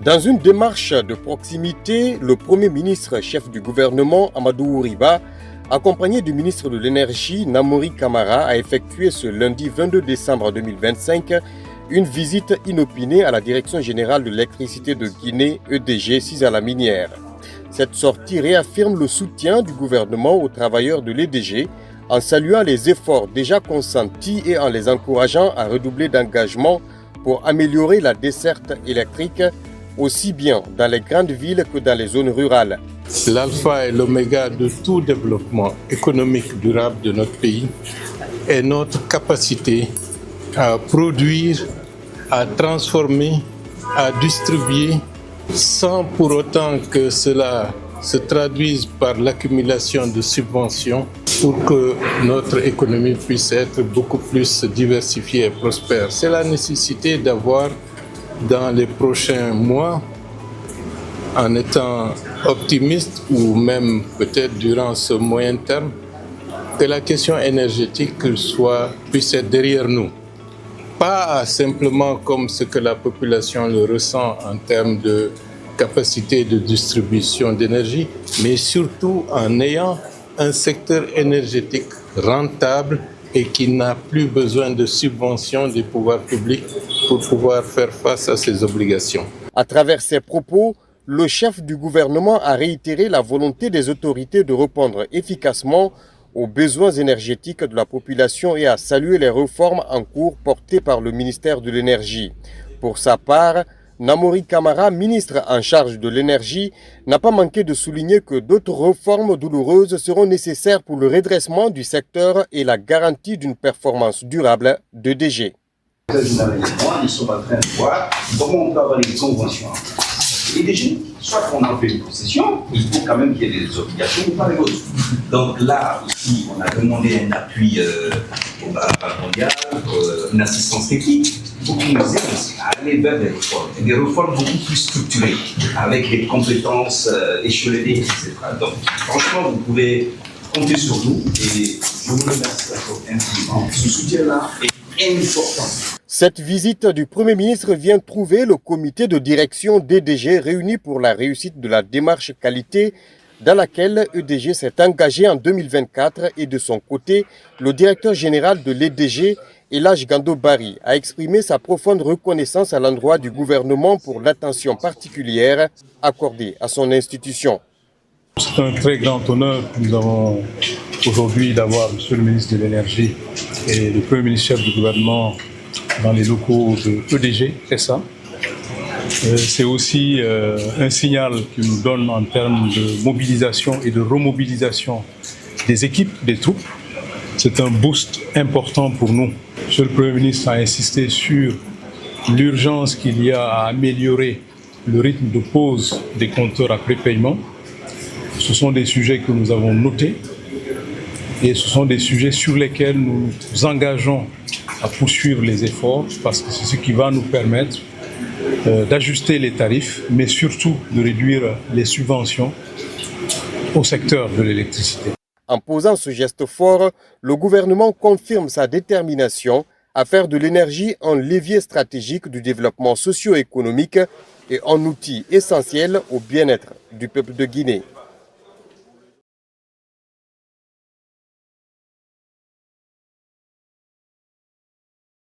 Dans une démarche de proximité, le Premier ministre chef du gouvernement, Amadou Riba, accompagné du ministre de l'Énergie, Namori Kamara, a effectué ce lundi 22 décembre 2025 une visite inopinée à la Direction générale de l'électricité de Guinée, EDG, sise à la minière. Cette sortie réaffirme le soutien du gouvernement aux travailleurs de l'EDG en saluant les efforts déjà consentis et en les encourageant à redoubler d'engagement pour améliorer la desserte électrique aussi bien dans les grandes villes que dans les zones rurales. L'alpha et l'oméga de tout développement économique durable de notre pays est notre capacité à produire, à transformer, à distribuer, sans pour autant que cela se traduise par l'accumulation de subventions pour que notre économie puisse être beaucoup plus diversifiée et prospère. C'est la nécessité d'avoir dans les prochains mois, en étant optimiste ou même peut-être durant ce moyen terme, que la question énergétique puisse être derrière nous. Pas simplement comme ce que la population le ressent en termes de capacité de distribution d'énergie, mais surtout en ayant un secteur énergétique rentable et qui n'a plus besoin de subventions des pouvoirs publics pour pouvoir faire face à ses obligations. À travers ses propos, le chef du gouvernement a réitéré la volonté des autorités de répondre efficacement aux besoins énergétiques de la population et a salué les réformes en cours portées par le ministère de l'Énergie. Pour sa part, Namori Kamara, ministre en charge de l'énergie, n'a pas manqué de souligner que d'autres réformes douloureuses seront nécessaires pour le redressement du secteur et la garantie d'une performance durable d'EDG. Nous sommes en train de voir comment on peut avoir une convention. Et déjà, soit qu'on en fait une concession, il faut quand même qu'il y ait des obligations ou pas les autres. Donc là aussi, on a demandé un appui au Banque mondial, une assistance technique, pour nous aider aussi à aller vers des réformes beaucoup plus structurées, avec des compétences échelonnées, etc. Donc franchement, vous pouvez compter sur nous et je vous remercie encore infiniment. Ce soutien-là est important. Cette visite du Premier ministre vient trouver le comité de direction d'EDG réuni pour la réussite de la démarche qualité dans laquelle EDG s'est engagé en 2024 et de son côté, le directeur général de l'EDG, Elhadji Gando Barry, a exprimé sa profonde reconnaissance à l'endroit du gouvernement pour l'attention particulière accordée à son institution. C'est un très grand honneur que nous avons aujourd'hui d'avoir M. le ministre de l'Énergie et le Premier ministre chef du gouvernement dans les locaux de EDG, SA. C'est aussi un signal qui nous donne en termes de mobilisation et de remobilisation des équipes, des troupes. C'est un boost important pour nous. M. le Premier ministre a insisté sur l'urgence qu'il y a à améliorer le rythme de pose des compteurs après paiement. Ce sont des sujets que nous avons notés et ce sont des sujets sur lesquels nous nous engageons à poursuivre les efforts parce que c'est ce qui va nous permettre d'ajuster les tarifs, mais surtout de réduire les subventions au secteur de l'électricité. En posant ce geste fort, le gouvernement confirme sa détermination à faire de l'énergie un levier stratégique du développement socio-économique et un outil essentiel au bien-être du peuple de Guinée.